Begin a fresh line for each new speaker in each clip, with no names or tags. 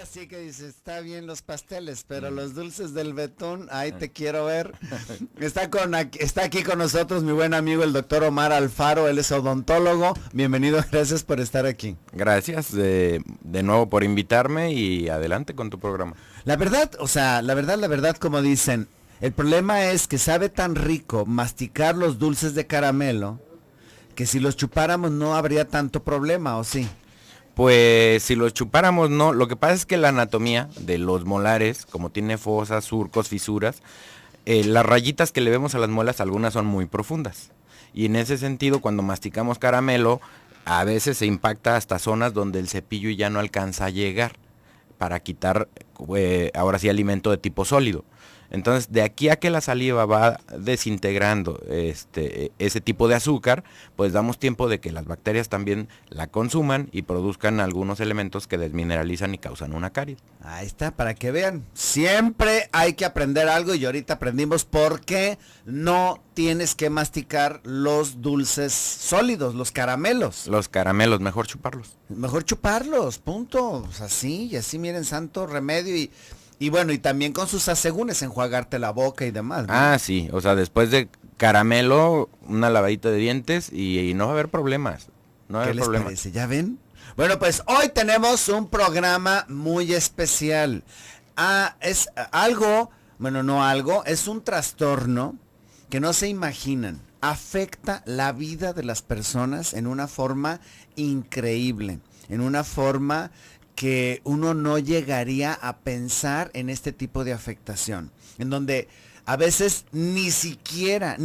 Así que dice, está bien los pasteles, pero los dulces del betún, ahí te quiero ver. Está aquí con nosotros mi buen amigo el doctor Omar Alfaro, él es odontólogo. Bienvenido, gracias por estar aquí.
Gracias de nuevo por invitarme y adelante con tu programa.
La verdad, la verdad, como dicen, el problema es que sabe tan rico masticar los dulces de caramelo que si los chupáramos no habría tanto problema, ¿o sí?
Pues si los chupáramos no, lo que pasa es que la anatomía de los molares, como tiene fosas, surcos, fisuras, las rayitas que le vemos a las muelas, algunas son muy profundas. Y en ese sentido, cuando masticamos caramelo, a veces se impacta hasta zonas donde el cepillo ya no alcanza a llegar para quitar, ahora sí, alimento de tipo sólido. Entonces, de aquí a que la saliva va desintegrando ese tipo de azúcar, pues damos tiempo de que las bacterias también la consuman y produzcan algunos elementos que desmineralizan y causan una caries.
Ahí está, para que vean, siempre hay que aprender algo y ahorita aprendimos por qué no tienes que masticar los dulces sólidos, los caramelos.
Los caramelos, mejor chuparlos.
Mejor chuparlos, punto. Pues así, y así miren, santo remedio y bueno, y también con sus asegúnes, enjuagarte la boca y demás, ¿no?
Ah, sí, o sea, después de caramelo, una lavadita de dientes y no va a haber problemas. No va a
¿Qué
haber
les
problemas.
parece? ¿Ya ven? Bueno, pues hoy tenemos un programa muy especial. Es algo, bueno, no algo, es un trastorno que no se imaginan. Afecta la vida de las personas en una forma increíble, en una forma que uno no llegaría a pensar en este tipo de afectación, en donde a veces ni siquiera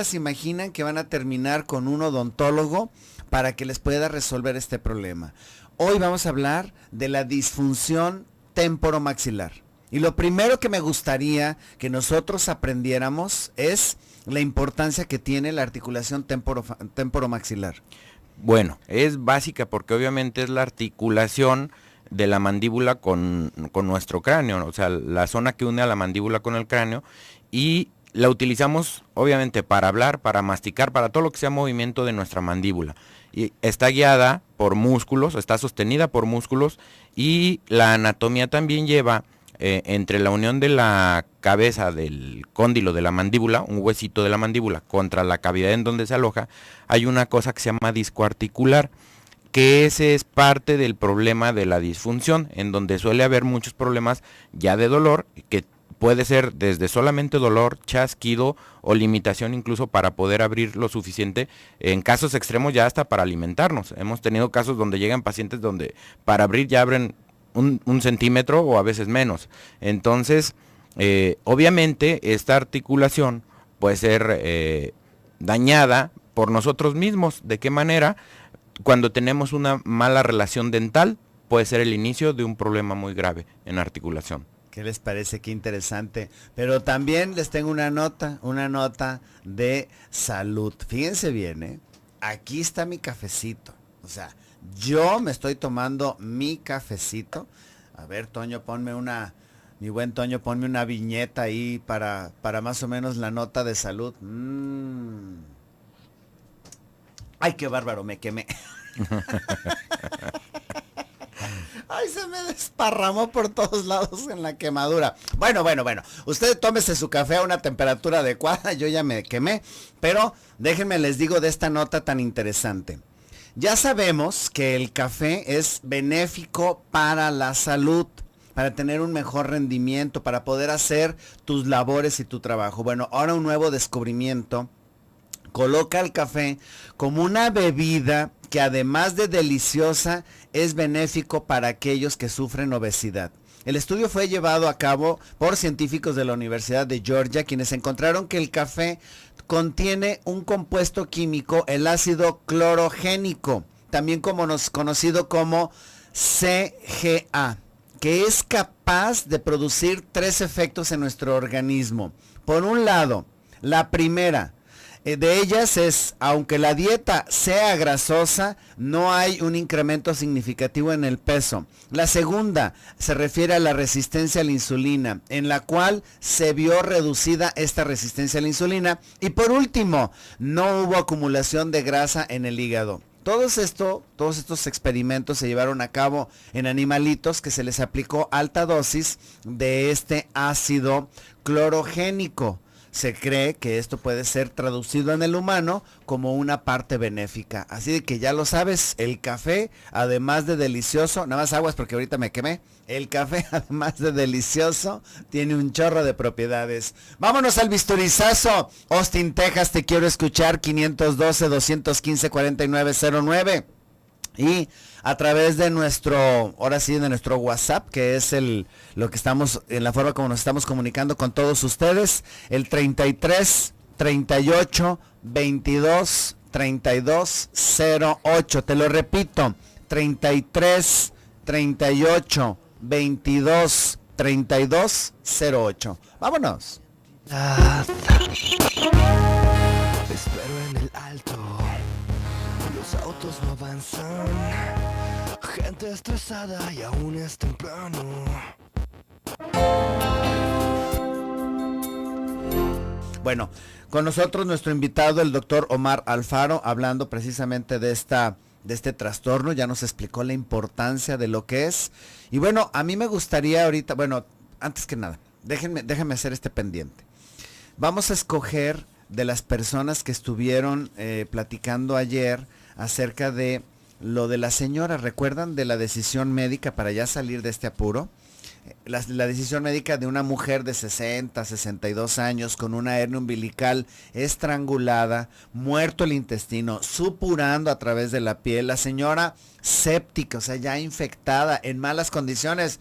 se imaginan que van a terminar con un odontólogo para que les pueda resolver este problema. Hoy vamos a hablar de la disfunción temporomaxilar. Y lo primero que me gustaría que nosotros aprendiéramos es la importancia que tiene la articulación temporomaxilar.
Bueno, es básica porque obviamente es la articulación de la mandíbula con nuestro cráneo, o sea, la zona que une a la mandíbula con el cráneo, y la utilizamos obviamente para hablar, para masticar, para todo lo que sea movimiento de nuestra mandíbula. Y está guiada por músculos, está sostenida por músculos, y la anatomía también lleva entre la unión de la cabeza del cóndilo de la mandíbula, un huesito de la mandíbula, contra la cavidad en donde se aloja, hay una cosa que se llama disco articular, que ese es parte del problema de la disfunción, en donde suele haber muchos problemas ya de dolor, que puede ser desde solamente dolor, chasquido o limitación incluso para poder abrir lo suficiente, en casos extremos ya hasta para alimentarnos. Hemos tenido casos donde llegan pacientes donde para abrir ya abren un centímetro o a veces menos. Entonces, obviamente esta articulación puede ser dañada por nosotros mismos. ¿De qué manera? Cuando tenemos una mala relación dental, puede ser el inicio de un problema muy grave en articulación.
¿Qué les parece? Qué interesante. Pero también les tengo una nota de salud. Fíjense bien, aquí está mi cafecito. O sea, yo me estoy tomando mi cafecito. A ver, Toño, mi buen Toño, ponme una viñeta ahí para más o menos la nota de salud. Ay, qué bárbaro, me quemé. Ay, se me desparramó por todos lados en la quemadura. Bueno. Usted tómese su café a una temperatura adecuada. Yo ya me quemé. Pero déjenme les digo de esta nota tan interesante. Ya sabemos que el café es benéfico para la salud, para tener un mejor rendimiento, para poder hacer tus labores y tu trabajo. Bueno, ahora un nuevo descubrimiento coloca el café como una bebida que además de deliciosa es benéfico para aquellos que sufren obesidad. El estudio fue llevado a cabo por científicos de la Universidad de Georgia, quienes encontraron que el café contiene un compuesto químico, el ácido clorogénico, también conocido como CGA, que es capaz de producir 3 efectos en nuestro organismo. Por un lado, la primera de ellas es, aunque la dieta sea grasosa, no hay un incremento significativo en el peso. La segunda se refiere a la resistencia a la insulina, en la cual se vio reducida esta resistencia a la insulina. Y por último, no hubo acumulación de grasa en el hígado. Todos estos experimentos se llevaron a cabo en animalitos que se les aplicó alta dosis de este ácido clorogénico. Se cree que esto puede ser traducido en el humano como una parte benéfica. Así de que ya lo sabes, el café, además de delicioso, nada más aguas porque ahorita me quemé, el café, además de delicioso, tiene un chorro de propiedades. Vámonos al bisturizazo. Austin, Texas, te quiero escuchar, 512-215-4909. Y a través de nuestro, ahora sí, de nuestro WhatsApp, que es lo que estamos, en la forma como nos estamos comunicando con todos ustedes, el 33 38 22 32 08. Te lo repito, 33 38 22 32 08. Vámonos.
Espero en el alto. Los autos no avanzan, gente estresada y aún es temprano.
Bueno, con nosotros nuestro invitado, el doctor Omar Alfaro, hablando precisamente de este trastorno. Ya nos explicó la importancia de lo que es. Y bueno, a mí me gustaría ahorita, bueno, antes que nada, déjenme hacer este pendiente. Vamos a escoger de las personas que estuvieron platicando ayer acerca de lo de la señora. ¿Recuerdan de la decisión médica para ya salir de este apuro? La decisión médica de una mujer de 60, 62 años con una hernia umbilical estrangulada, muerto el intestino, supurando a través de la piel, la señora séptica, o sea, ya infectada, en malas condiciones.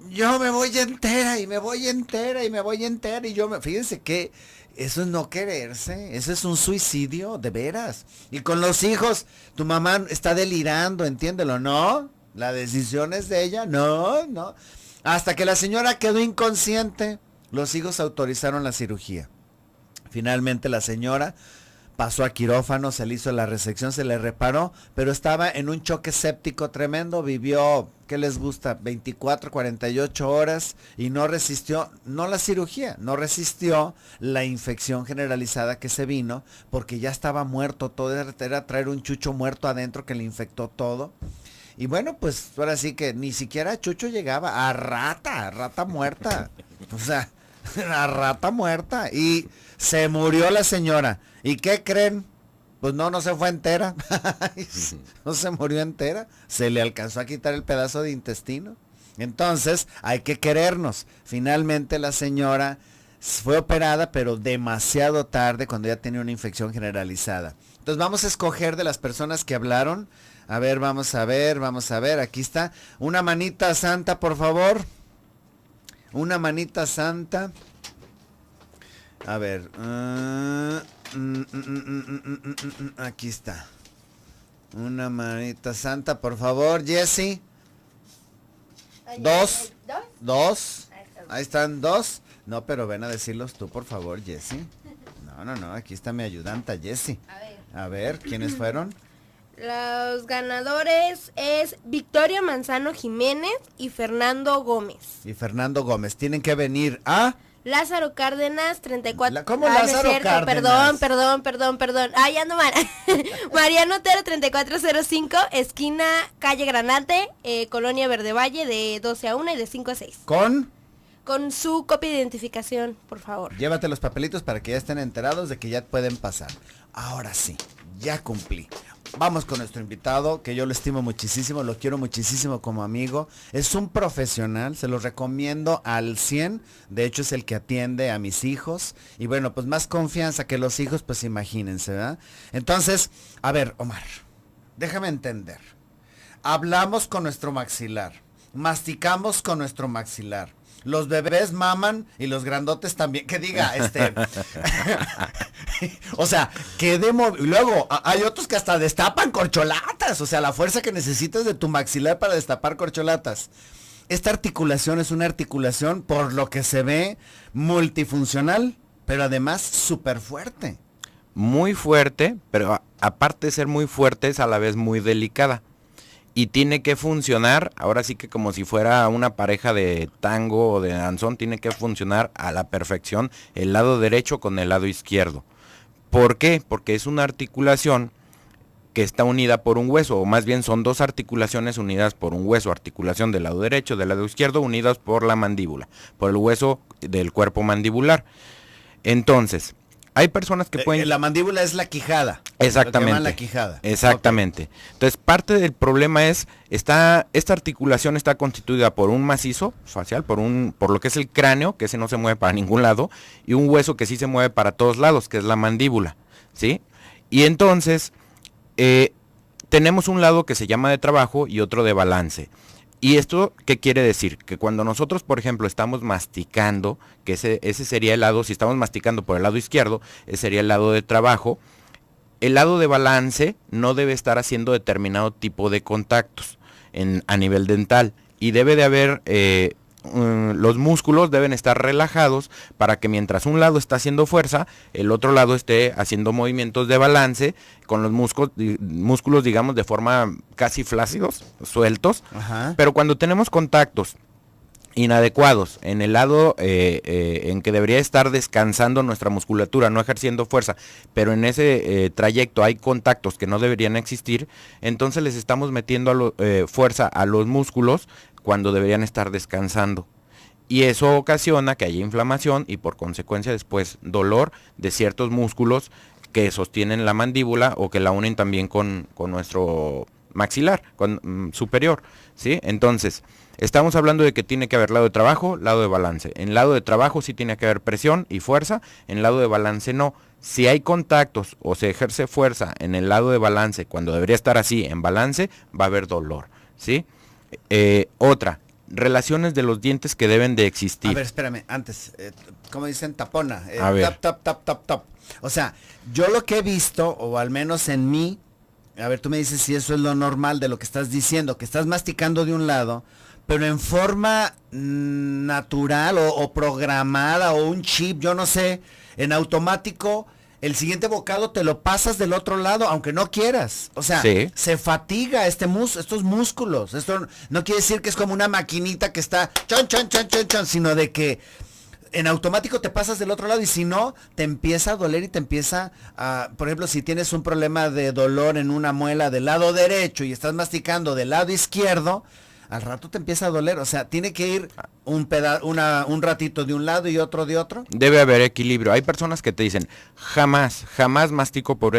Yo me voy entera y me voy entera y me voy entera fíjense que eso es no quererse, eso es un suicidio, de veras. Y con los hijos, tu mamá está delirando, entiéndelo, ¿no? La decisión es de ella, no. Hasta que la señora quedó inconsciente, los hijos autorizaron la cirugía. Finalmente la señora pasó a quirófano, se le hizo la resección, se le reparó, pero estaba en un choque séptico tremendo, vivió, ¿qué les gusta? 24, 48 horas y no resistió, no la cirugía, no resistió la infección generalizada que se vino, porque ya estaba muerto todo, era traer un chucho muerto adentro que le infectó todo. Y bueno, pues ahora sí que ni siquiera Chucho llegaba, a rata muerta, o sea, a rata muerta, y se murió la señora. ¿Y qué creen? Pues no se fue entera, no se murió entera, se le alcanzó a quitar el pedazo de intestino. Entonces, hay que querernos. Finalmente la señora fue operada, pero demasiado tarde, cuando ya tenía una infección generalizada. Entonces vamos a escoger de las personas que hablaron. A ver, vamos a ver, aquí está. Una manita santa, por favor. Una manita santa. A ver. Aquí está. Una manita santa, por favor, Jessy. Dos. Ahí están dos. No, pero ven a decirlos tú, por favor, Jessy. No, aquí está mi ayudanta, Jessy. A ver, ¿quiénes fueron?
Los ganadores es Victoria Manzano Jiménez y Fernando Gómez.
Tienen que venir a...
Lázaro Cárdenas, 34.
¿Cómo Lázaro Cárdenas?
Perdón. Ay, ando mal. Mariano Otero, 3405, esquina calle Granate, Colonia Verde Valle, de 12 a 1 y de 5 a 6. Con su copia de identificación, por favor.
Llévate los papelitos para que ya estén enterados de que ya pueden pasar. Ahora sí, ya cumplí. Vamos con nuestro invitado, que yo lo estimo muchísimo, lo quiero muchísimo como amigo. Es un profesional, se lo recomiendo al 100. De hecho, es el que atiende a mis hijos. Y bueno, pues más confianza que los hijos, pues imagínense, ¿verdad? Entonces, a ver, Omar, déjame entender. Hablamos con nuestro maxilar, masticamos con nuestro maxilar. Los bebés maman y los grandotes también. Que diga, o sea, luego, hay otros que hasta destapan corcholatas. O sea, la fuerza que necesitas de tu maxilar para destapar corcholatas. Esta articulación es una articulación, por lo que se ve, multifuncional, pero además súper fuerte.
Muy fuerte, pero aparte de ser muy fuerte, es a la vez muy delicada. Y tiene que funcionar, ahora sí que como si fuera una pareja de tango o de danzón, tiene que funcionar a la perfección el lado derecho con el lado izquierdo. ¿Por qué? Porque es una articulación que está unida por un hueso, o más bien son dos articulaciones unidas por un hueso, articulación del lado derecho, del lado izquierdo, unidas por la mandíbula, por el hueso del cuerpo mandibular. Entonces, hay personas que pueden...
La mandíbula es la quijada.
Exactamente.
Lo que llaman la quijada.
Exactamente. Okay. Entonces, parte del problema es, esta articulación está constituida por un macizo facial, por lo que es el cráneo, que ese no se mueve para ningún lado, y un hueso que sí se mueve para todos lados, que es la mandíbula, ¿sí? Y entonces, tenemos un lado que se llama de trabajo y otro de balance. ¿Y esto qué quiere decir? Que cuando nosotros, por ejemplo, estamos masticando, que ese sería el lado, si estamos masticando por el lado izquierdo, ese sería el lado de trabajo, el lado de balance no debe estar haciendo determinado tipo de contactos a nivel dental, y debe de haber, los músculos deben estar relajados para que mientras un lado está haciendo fuerza, el otro lado esté haciendo movimientos de balance con los músculos, digamos, de forma casi flácidos, sueltos. Ajá. Pero cuando tenemos contactos inadecuados en el lado en que debería estar descansando nuestra musculatura, no ejerciendo fuerza, pero en ese trayecto hay contactos que no deberían existir, entonces les estamos metiendo fuerza a los músculos cuando deberían estar descansando. Y eso ocasiona que haya inflamación y por consecuencia después dolor de ciertos músculos que sostienen la mandíbula o que la unen también con nuestro maxilar superior, ¿sí? Entonces, estamos hablando de que tiene que haber lado de trabajo, lado de balance. En lado de trabajo sí tiene que haber presión y fuerza, en lado de balance no. Si hay contactos o se ejerce fuerza en el lado de balance cuando debería estar así en balance, va a haber dolor, ¿sí? Otra, relaciones de los dientes que deben de existir.
A ver, espérame, antes, como dicen, tapona,
a ver.
tap. O sea, yo lo que he visto, o al menos en mí, a ver, tú me dices si eso es lo normal de lo que estás diciendo, que estás masticando de un lado, pero en forma natural o programada o un chip, yo no sé, en automático, el siguiente bocado te lo pasas del otro lado, aunque no quieras. O sea, sí, se fatiga estos músculos. Esto no quiere decir que es como una maquinita que está chon, sino de que en automático te pasas del otro lado y si no, te empieza a doler y te empieza a, por ejemplo, si tienes un problema de dolor en una muela del lado derecho y estás masticando del lado izquierdo, al rato te empieza a doler. O sea, tiene que ir un ratito de un lado y otro de otro.
Debe haber equilibrio. Hay personas que te dicen, jamás mastico por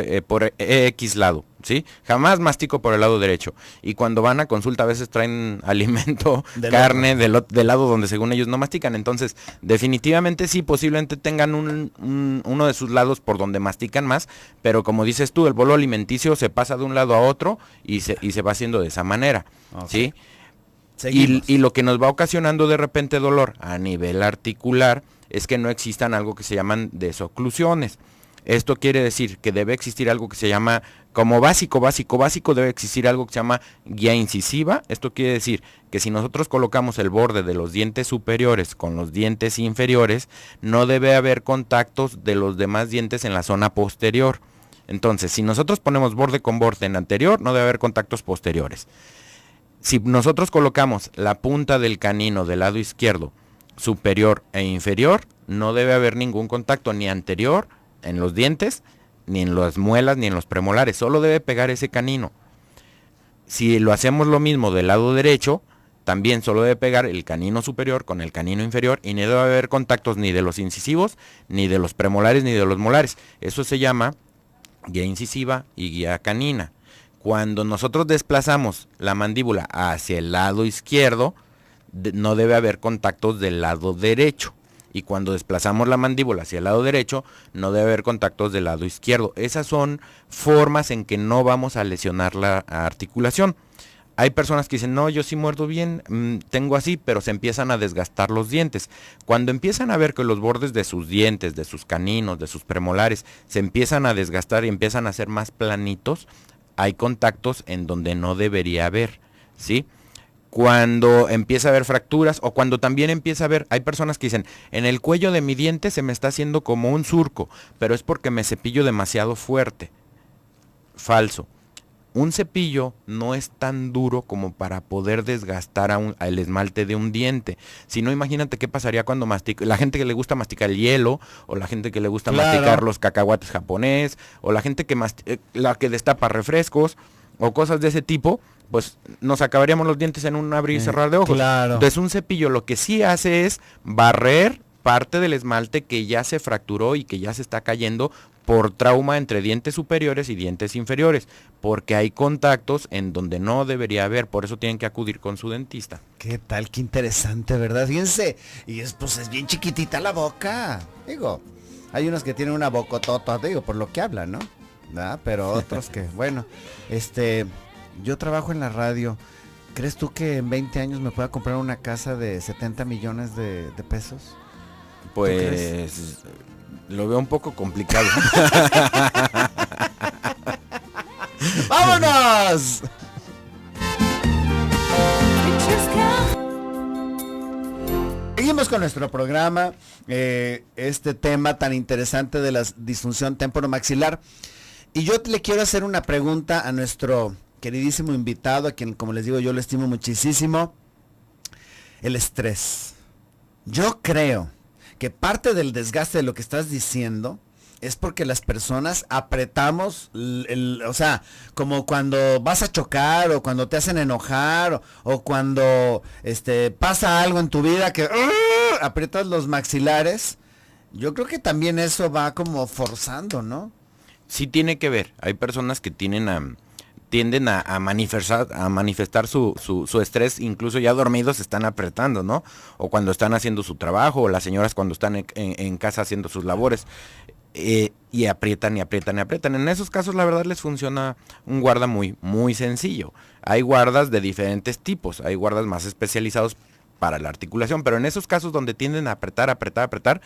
X lado, ¿sí? Jamás mastico por el lado derecho. Y cuando van a consulta a veces traen alimento, carne del lado donde según ellos no mastican. Entonces, definitivamente sí, posiblemente tengan uno de sus lados por donde mastican más, pero como dices tú, el bolo alimenticio se pasa de un lado a otro y se va haciendo de esa manera, okay, ¿sí? Y lo que nos va ocasionando de repente dolor a nivel articular es que no existan algo que se llaman desoclusiones. Esto quiere decir que debe existir algo que se llama, como básico, debe existir algo que se llama guía incisiva. Esto quiere decir que si nosotros colocamos el borde de los dientes superiores con los dientes inferiores, no debe haber contactos de los demás dientes en la zona posterior. Entonces, si nosotros ponemos borde con borde en anterior, no debe haber contactos posteriores. Si nosotros colocamos la punta del canino del lado izquierdo, superior e inferior, no debe haber ningún contacto ni anterior en los dientes, ni en las muelas, ni en los premolares, solo debe pegar ese canino. Si lo hacemos lo mismo del lado derecho, también solo debe pegar el canino superior con el canino inferior y no debe haber contactos ni de los incisivos, ni de los premolares, ni de los molares. Eso se llama guía incisiva y guía canina. Cuando nosotros desplazamos la mandíbula hacia el lado izquierdo, no debe haber contactos del lado derecho. Y cuando desplazamos la mandíbula hacia el lado derecho, no debe haber contactos del lado izquierdo. Esas son formas en que no vamos a lesionar la articulación. Hay personas que dicen, no, yo sí muerdo bien, tengo así, pero se empiezan a desgastar los dientes. Cuando empiezan a ver que los bordes de sus dientes, de sus caninos, de sus premolares, se empiezan a desgastar y empiezan a ser más planitos, hay contactos en donde no debería haber, ¿sí? Cuando empieza a haber fracturas o cuando también empieza a haber, hay personas que dicen, en el cuello de mi diente se me está haciendo como un surco, pero es porque me cepillo demasiado fuerte. Falso. un cepillo no es tan duro como para poder desgastar al esmalte de un diente. Si no, imagínate qué pasaría cuando la gente que le gusta masticar el hielo, o la gente que le gusta masticar los cacahuates japonés, o la gente que la que destapa refrescos, o cosas de ese tipo, pues nos acabaríamos los dientes en un abrir y cerrar de ojos.
Claro.
Entonces un cepillo lo que sí hace es barrer parte del esmalte que ya se fracturó y que ya se está cayendo por trauma entre dientes superiores y dientes inferiores, porque hay contactos en donde no debería haber, por eso tienen que acudir con su dentista.
¿Qué tal? Qué interesante, ¿verdad? Fíjense, y pues es bien chiquitita la boca. Digo, hay unos que tienen una bocotota, digo, por lo que hablan, ¿no? ¿Verdad? Pero otros que, bueno, yo trabajo en la radio. ¿Crees tú que en 20 años me pueda comprar una casa de 70 millones de pesos?
Pues lo veo un poco complicado.
¡Vámonos! Seguimos con nuestro programa, este tema tan interesante de la disfunción temporomaxilar. Y yo le quiero hacer una pregunta a nuestro queridísimo invitado, a quien, como les digo, yo lo estimo muchísimo. El estrés. Yo creo que parte del desgaste de lo que estás diciendo es porque las personas apretamos, o sea, como cuando vas a chocar o cuando te hacen enojar o cuando pasa algo en tu vida que aprietas los maxilares. Yo creo que también eso va como forzando, ¿no?
Sí tiene que ver. Hay personas que tienden a manifestar su estrés, incluso ya dormidos están apretando, ¿no? O cuando están haciendo su trabajo, o las señoras cuando están en casa haciendo sus labores, y aprietan y aprietan y aprietan. En esos casos la verdad les funciona un guarda muy, muy sencillo. Hay guardas de diferentes tipos, hay guardas más especializados para la articulación, pero en esos casos donde tienden a apretar,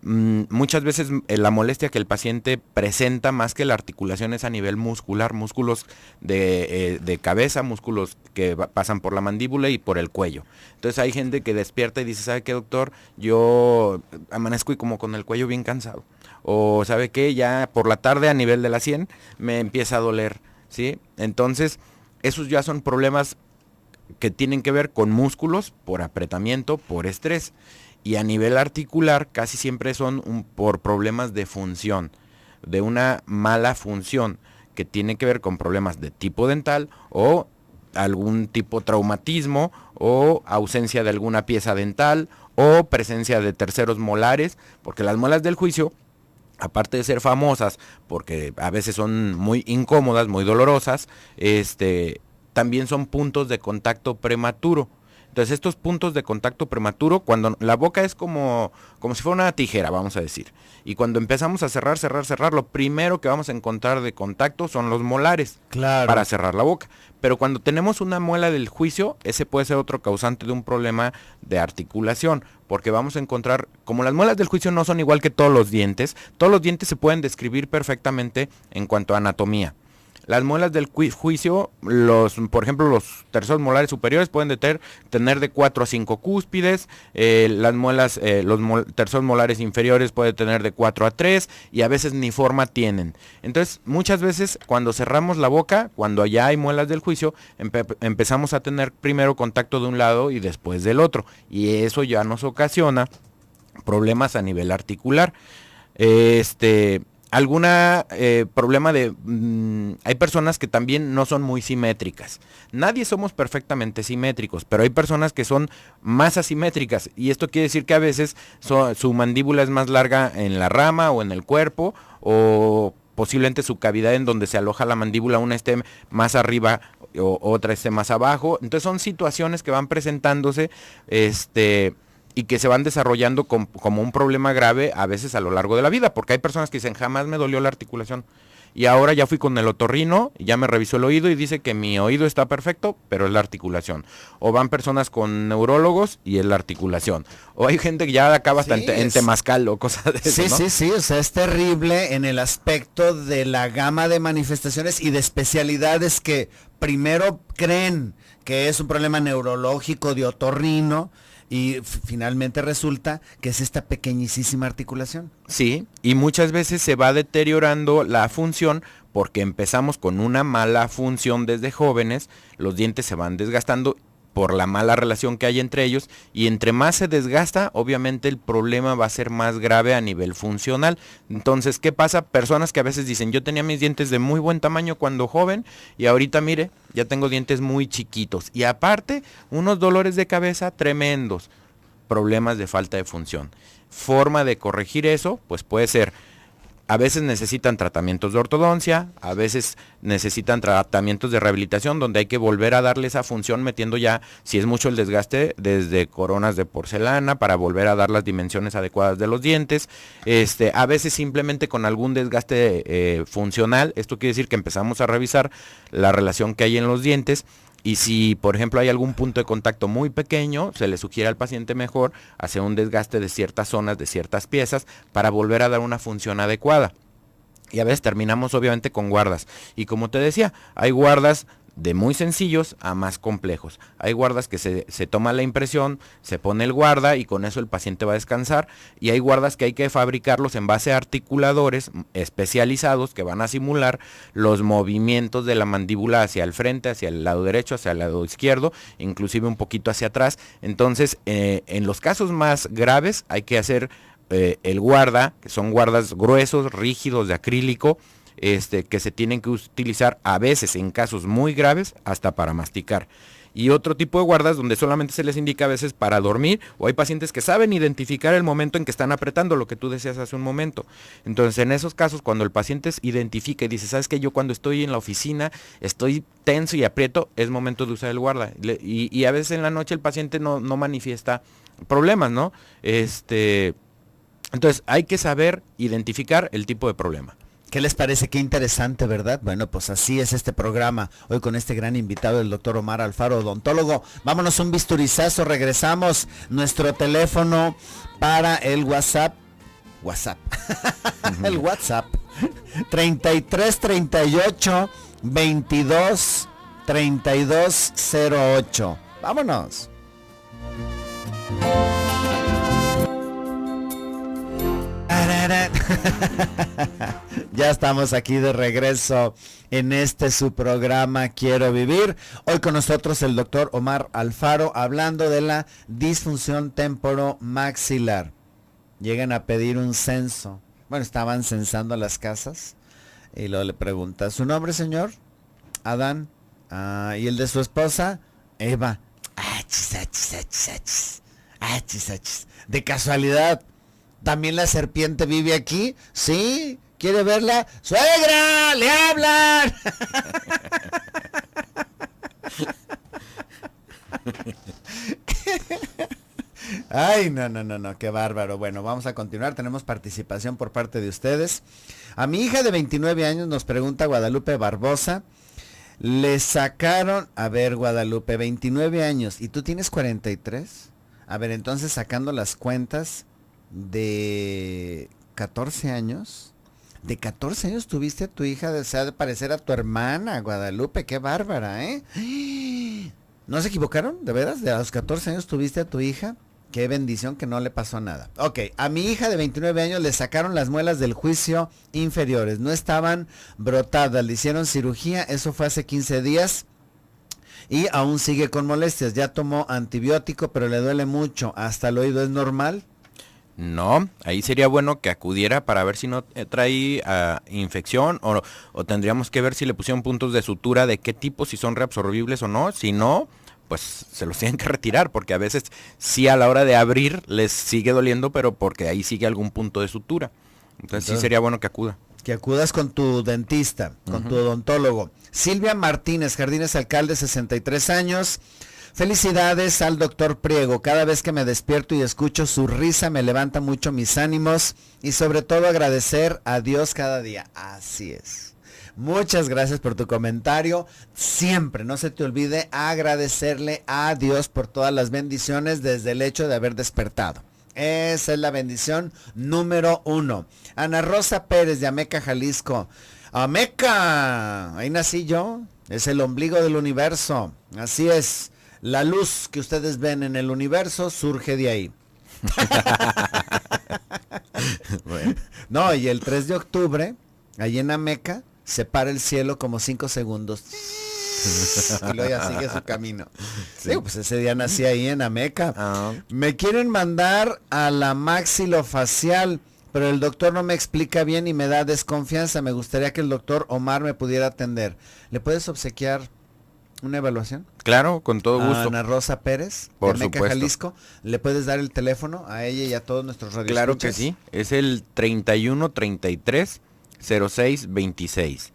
muchas veces la molestia que el paciente presenta más que la articulación es a nivel muscular, músculos de cabeza, músculos que pasan por la mandíbula y por el cuello. Entonces hay gente que despierta y dice, ¿sabe qué, doctor? Yo amanezco y como con el cuello bien cansado. O ¿sabe qué? Ya por la tarde a nivel de la sien me empieza a doler, ¿sí? Entonces esos ya son problemas que tienen que ver con músculos, por apretamiento, por estrés. Y a nivel articular casi siempre son por problemas de función, de una mala función que tiene que ver con problemas de tipo dental o algún tipo traumatismo o ausencia de alguna pieza dental o presencia de terceros molares, porque las muelas del juicio, aparte de ser famosas porque a veces son muy incómodas, muy dolorosas, también son puntos de contacto prematuro. Entonces estos puntos de contacto prematuro, cuando la boca es como si fuera una tijera, vamos a decir, y cuando empezamos a cerrar, lo primero que vamos a encontrar de contacto son los molares,
claro,
para cerrar la boca. Pero cuando tenemos una muela del juicio, ese puede ser otro causante de un problema de articulación, porque vamos a encontrar, como las muelas del juicio no son igual que todos los dientes se pueden describir perfectamente en cuanto a anatomía. Las muelas del juicio, por ejemplo, los terceros molares superiores pueden tener de 4 a 5 cúspides, las muelas, terceros molares inferiores pueden tener de 4 a 3 y a veces ni forma tienen. Entonces, muchas veces cuando cerramos la boca, cuando ya hay muelas del juicio, empezamos a tener primero contacto de un lado y después del otro, y eso ya nos ocasiona problemas a nivel articular. Problema hay personas que también no son muy simétricas. Nadie somos perfectamente simétricos, pero hay personas que son más asimétricas, y esto quiere decir que a veces su mandíbula es más larga en la rama o en el cuerpo, o posiblemente su cavidad en donde se aloja la mandíbula, una esté más arriba o otra esté más abajo. Entonces son situaciones que van presentándose, y que se van desarrollando como un problema grave a veces a lo largo de la vida, porque hay personas que dicen, jamás me dolió la articulación, y ahora ya fui con el otorrino, y ya me revisó el oído y dice que mi oído está perfecto, pero es la articulación. O van personas con neurólogos y es la articulación. O hay gente que ya acaba hasta en temazcal o cosas de eso, ¿no?
Sí, o sea, es terrible en el aspecto de la gama de manifestaciones y de especialidades que primero creen que es un problema neurológico de otorrino, y finalmente resulta que es esta pequeñísima articulación.
Sí, y muchas veces se va deteriorando la función porque empezamos con una mala función desde jóvenes, los dientes se van desgastando por la mala relación que hay entre ellos, y entre más se desgasta, obviamente el problema va a ser más grave a nivel funcional. Entonces, ¿qué pasa? Personas que a veces dicen, yo tenía mis dientes de muy buen tamaño cuando joven, y ahorita mire, ya tengo dientes muy chiquitos, y aparte, unos dolores de cabeza tremendos, problemas de falta de función. Forma de corregir eso, pues puede ser, a veces necesitan tratamientos de ortodoncia, a veces necesitan tratamientos de rehabilitación donde hay que volver a darle esa función metiendo ya, si es mucho el desgaste, desde coronas de porcelana para volver a dar las dimensiones adecuadas de los dientes. A veces simplemente con algún desgaste funcional, esto quiere decir que empezamos a revisar la relación que hay en los dientes. Y si, por ejemplo, hay algún punto de contacto muy pequeño, se le sugiere al paciente mejor hacer un desgaste de ciertas zonas, de ciertas piezas, para volver a dar una función adecuada. Y a veces terminamos obviamente con guardas. Y como te decía, hay guardas de muy sencillos a más complejos. Hay guardas que se toma la impresión, se pone el guarda y con eso el paciente va a descansar, y hay guardas que hay que fabricarlos en base a articuladores especializados que van a simular los movimientos de la mandíbula hacia el frente, hacia el lado derecho, hacia el lado izquierdo, inclusive un poquito hacia atrás. Entonces, en los casos más graves hay que hacer el guarda, que son guardas gruesos, rígidos, de acrílico, que se tienen que utilizar a veces en casos muy graves hasta para masticar. Y otro tipo de guardas donde solamente se les indica a veces para dormir, o hay pacientes que saben identificar el momento en que están apretando, lo que tú decías hace un momento. Entonces, en esos casos, cuando el paciente identifica y dice, ¿sabes qué? Yo cuando estoy en la oficina estoy tenso y aprieto, es momento de usar el guarda. Y a veces en la noche el paciente no manifiesta problemas, ¿no? Entonces, hay que saber identificar el tipo de problema.
¿Qué les parece? Qué interesante, ¿verdad? Bueno, pues así es este programa. Hoy con este gran invitado, el doctor Omar Alfaro, odontólogo. Vámonos un bisturizazo, regresamos. Nuestro teléfono para el WhatsApp. El WhatsApp. 33 38 22 32 08. Vámonos. Ya estamos aquí de regreso en su programa Quiero Vivir. Hoy con nosotros el doctor Omar Alfaro, hablando de la disfunción temporomaxilar. Llegan a pedir un censo. Bueno, estaban censando las casas y luego le pregunta, ¿su nombre, señor? Adán. ¿Y el de su esposa? Eva. De casualidad, ¿también la serpiente vive aquí? ¿Sí? ¿Quiere verla? ¡Suegra! ¡Le hablan! Ay, no, qué bárbaro. Bueno, vamos a continuar. Tenemos participación por parte de ustedes. A mi hija de 29 años nos pregunta Guadalupe Barbosa. Le sacaron, a ver, Guadalupe, 29 años. ¿Y tú tienes 43? A ver, entonces sacando las cuentas, de 14 años. De 14 años tuviste a tu hija, se ha de parecer a tu hermana, Guadalupe, qué bárbara, ¿eh? ¿No se equivocaron? ¿De veras? ¿De a los 14 años tuviste a tu hija? Qué bendición que no le pasó nada. Ok, a mi hija de 29 años le sacaron las muelas del juicio inferiores. No estaban brotadas, le hicieron cirugía, eso fue hace 15 días. Y aún sigue con molestias, ya tomó antibiótico, pero le duele mucho. Hasta el oído, ¿es normal?
No, ahí sería bueno que acudiera para ver si no trae infección o tendríamos que ver si le pusieron puntos de sutura de qué tipo, si son reabsorbibles o no. Si no, pues se los tienen que retirar, porque a veces sí a la hora de abrir les sigue doliendo, pero porque ahí sigue algún punto de sutura. Entonces sí sería bueno que acuda. Que acudas con tu dentista, con tu odontólogo. Silvia Martínez, Jardines Alcalde, 63 años. Felicidades al doctor Priego. Cada vez que me despierto y escucho su risa me levanta mucho mis ánimos y sobre todo agradecer a Dios cada día. Así es. Muchas gracias por tu comentario. Siempre no se te olvide agradecerle a Dios por todas las bendiciones desde el hecho de haber despertado. Esa es la bendición número 1. Ana Rosa Pérez de Ameca, Jalisco. Ameca, ahí nací yo. Es el ombligo del universo. Así es. La luz que ustedes ven en el universo surge de ahí. Bueno. No, y el 3 de octubre, ahí en Ameca,
separa el cielo como 5 segundos. Y luego ya sigue su camino. Sí. Digo, pues ese día nací ahí en Ameca. Me quieren mandar a la maxilofacial, pero el doctor no me explica bien y me da desconfianza. Me gustaría que el doctor Omar me pudiera atender. ¿Le puedes obsequiar una evaluación?
Claro, con todo gusto.
Ana Rosa Pérez,
por
de Ameca,
supuesto.
Jalisco. ¿Le puedes dar el teléfono a ella y a todos nuestros radioescuchas?
Claro que sí. Es el 31 33 06 26.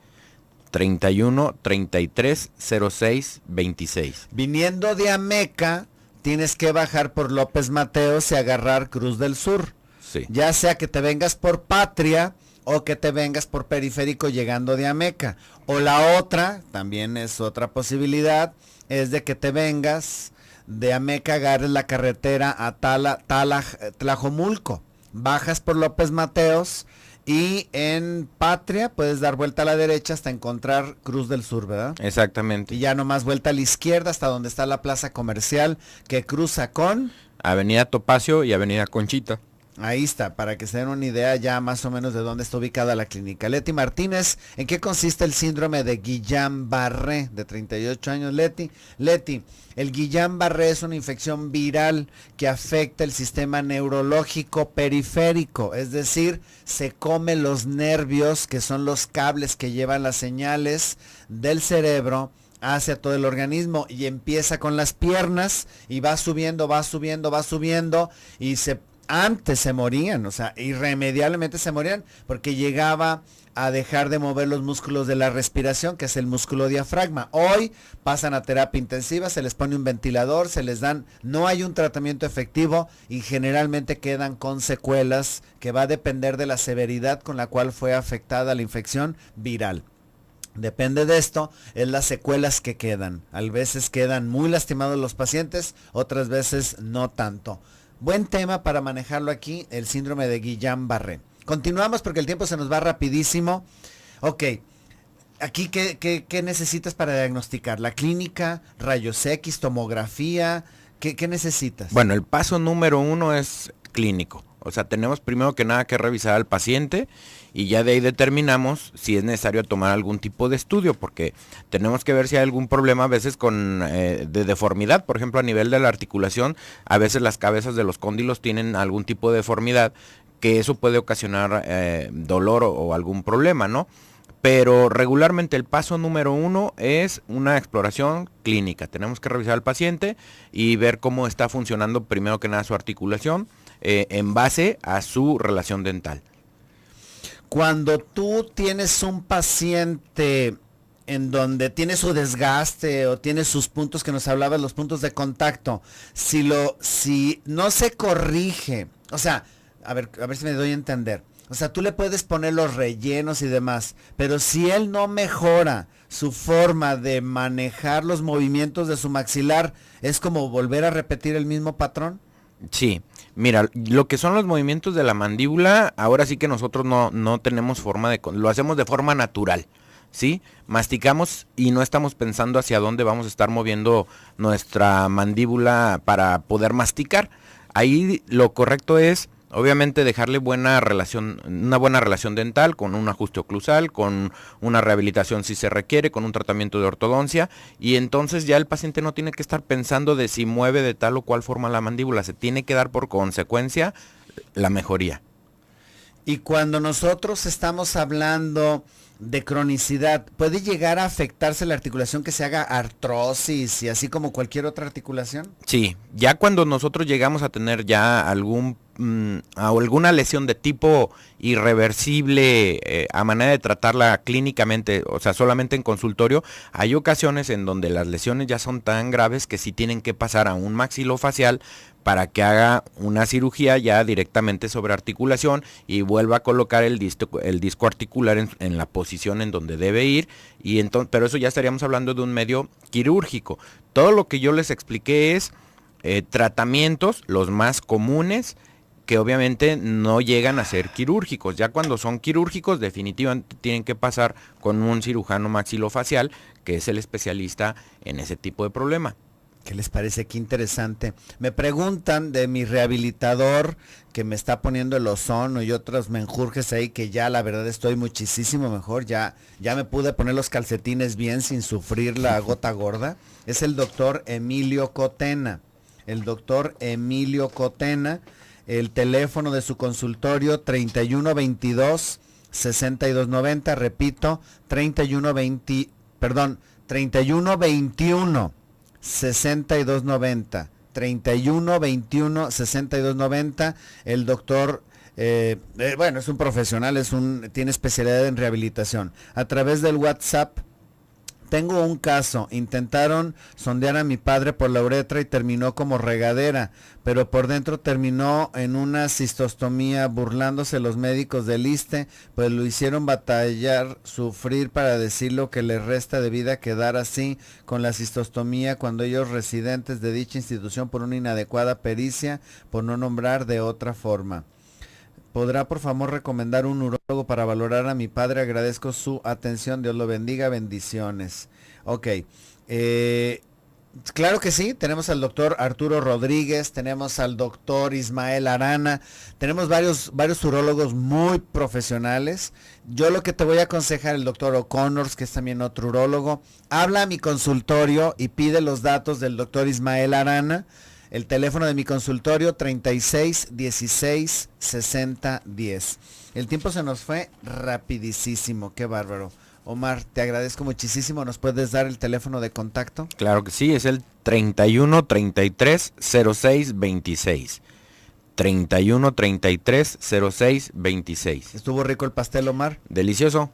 31 33 06 26.
Viniendo de Ameca, tienes que bajar por López Mateos y agarrar Cruz del Sur.
Sí.
Ya sea que te vengas por Patria o que te vengas por Periférico llegando de Ameca. O la otra, también es otra posibilidad, es de que te vengas de Ameca, agarres la carretera a Tlajomulco. Bajas por López Mateos y en Patria puedes dar vuelta a la derecha hasta encontrar Cruz del Sur, ¿verdad?
Exactamente.
Y ya nomás vuelta a la izquierda hasta donde está la plaza comercial que cruza con...
Avenida Topacio y Avenida Conchita.
Ahí está, para que se den una idea ya más o menos de dónde está ubicada la clínica. Leti Martínez, ¿en qué consiste el síndrome de Guillain-Barré? De 38 años, Leti, el Guillain-Barré es una infección viral que afecta el sistema neurológico periférico, es decir, se come los nervios, que son los cables que llevan las señales del cerebro hacia todo el organismo, y empieza con las piernas y va subiendo y antes se morían, o sea, irremediablemente se morían porque llegaba a dejar de mover los músculos de la respiración, que es el músculo diafragma. Hoy pasan a terapia intensiva, se les pone un ventilador, no hay un tratamiento efectivo y generalmente quedan con secuelas que va a depender de la severidad con la cual fue afectada la infección viral. Depende de esto, es las secuelas que quedan. A veces quedan muy lastimados los pacientes, otras veces no tanto. Buen tema para manejarlo aquí, el síndrome de Guillain-Barré. Continuamos porque el tiempo se nos va rapidísimo. Ok, aquí ¿qué necesitas para diagnosticar? ¿La clínica, rayos X, tomografía? ¿Qué necesitas?
Bueno, el paso número 1 es clínico. O sea, tenemos primero que nada que revisar al paciente y ya de ahí determinamos si es necesario tomar algún tipo de estudio, porque tenemos que ver si hay algún problema a veces de deformidad. Por ejemplo, a nivel de la articulación, a veces las cabezas de los cóndilos tienen algún tipo de deformidad, que eso puede ocasionar dolor o algún problema, ¿no? Pero regularmente el paso número 1 es una exploración clínica. Tenemos que revisar al paciente y ver cómo está funcionando primero que nada su articulación, en base a su relación dental.
Cuando tú tienes un paciente en donde tiene su desgaste o tiene sus puntos que nos hablabas, los puntos de contacto, si no se corrige, o sea, a ver si me doy a entender. O sea, tú le puedes poner los rellenos y demás, pero si él no mejora su forma de manejar los movimientos de su maxilar, ¿es como volver a repetir el mismo patrón?
Sí, mira, lo que son los movimientos de la mandíbula, ahora sí que nosotros no tenemos forma lo hacemos de forma natural, ¿sí? Masticamos y no estamos pensando hacia dónde vamos a estar moviendo nuestra mandíbula para poder masticar. Ahí lo correcto es, obviamente, dejarle una buena relación dental, con un ajuste oclusal, con una rehabilitación si se requiere, con un tratamiento de ortodoncia, y entonces ya el paciente no tiene que estar pensando de si mueve de tal o cual forma la mandíbula, se tiene que dar por consecuencia la mejoría.
Y cuando nosotros estamos hablando de cronicidad, ¿puede llegar a afectarse la articulación, que se haga artrosis y así como cualquier otra articulación?
Sí, ya cuando nosotros llegamos a tener ya alguna lesión de tipo irreversible, a manera de tratarla clínicamente, o sea, solamente en consultorio, hay ocasiones en donde las lesiones ya son tan graves que sí tienen que pasar a un maxilofacial para que haga una cirugía ya directamente sobre articulación y vuelva a colocar el disco articular en la posición en donde debe ir, pero eso ya estaríamos hablando de un medio quirúrgico. Todo lo que yo les expliqué es tratamientos, los más comunes, que obviamente no llegan a ser quirúrgicos. Ya cuando son quirúrgicos, definitivamente tienen que pasar con un cirujano maxilofacial, que es el especialista en ese tipo de problema.
¿Qué les parece? Qué interesante. Me preguntan de mi rehabilitador que me está poniendo el ozono y otros menjurjes ahí, que ya la verdad estoy muchísimo mejor. Ya me pude poner los calcetines bien sin sufrir la gota gorda. Es el doctor Emilio Cotena. El doctor Emilio Cotena. El teléfono de su consultorio 3122-6290. Repito, 3121 6290, 3121-6290. El doctor, bueno, es un profesional, tiene especialidad en rehabilitación. A través del WhatsApp, tengo un caso, intentaron sondear a mi padre por la uretra y terminó como regadera, pero por dentro terminó en una cistostomía, burlándose los médicos del ISSSTE, pues lo hicieron batallar, sufrir para decir lo que le resta de vida quedar así con la cistostomía, cuando ellos residentes de dicha institución por una inadecuada pericia, por no nombrar de otra forma. ¿Podrá por favor recomendar un urólogo para valorar a mi padre? Agradezco su atención, Dios lo bendiga, bendiciones. Ok, claro que sí, tenemos al doctor Arturo Rodríguez, tenemos al doctor Ismael Arana, tenemos varios urólogos muy profesionales. Yo lo que te voy a aconsejar, el doctor O'Connors, que es también otro urólogo, habla a mi consultorio y pide los datos del doctor Ismael Arana. El teléfono de mi consultorio 36 16 60 10. El tiempo se nos fue rapidísimo, qué bárbaro. Omar, te agradezco muchísimo. ¿Nos puedes dar el teléfono de contacto?
Claro que sí, es el 31 33 06 26. 31 33 06 26.
¿Estuvo rico el pastel, Omar?
Delicioso.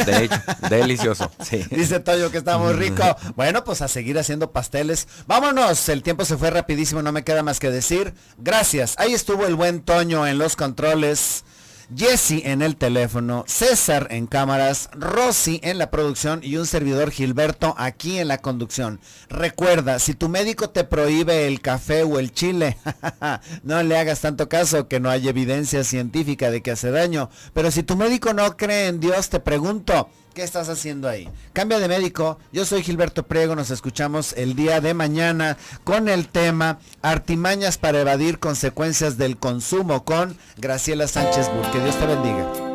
De hecho, delicioso. Sí.
Dice Toyo que está muy rico. Bueno, pues a seguir haciendo pasteles. Vámonos, el tiempo se fue rapidísimo, no me queda más que decir gracias. Ahí estuvo el buen Toño en los controles, Jesse en el teléfono, César en cámaras, Rosy en la producción y un servidor Gilberto aquí en la conducción. Recuerda, si tu médico te prohíbe el café o el chile, no le hagas tanto caso, que no hay evidencia científica de que hace daño. Pero si tu médico no cree en Dios, te pregunto, ¿qué estás haciendo ahí? Cambia de médico. Yo soy Gilberto Priego, nos escuchamos el día de mañana con el tema artimañas para evadir consecuencias del consumo con Graciela Sánchez Burr. Que Dios te bendiga.